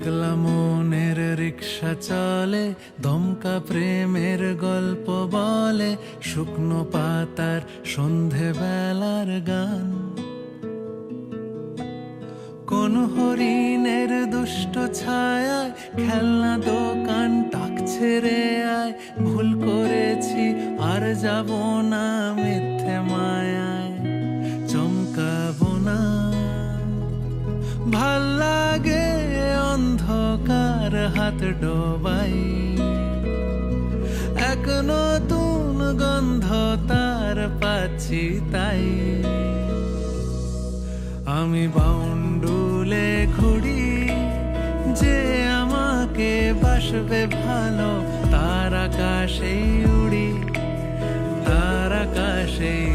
একলা মনের রিক্সা চলে, দমকা প্রেমের গল্প বলে, শুকনো পাতার সন্ধে বেলার গান। কোন হরিণের দুষ্ট ছায়ায় খেলনা দোকান ডাকছে রে আয়, ভুল করেছি আর যাব না মিথ্যে মায়ায়, চমকাবো না। ভাল লাগে অন্ধকার হাত ডোবাই, এক নতুন গন্ধ তার পাচ্ছি তাই। আমি বাউন্ডুলে ঘুরি, যে আমাকে বাসবে ভালো, তার আকাশেই উড়ি, তার আকাশেই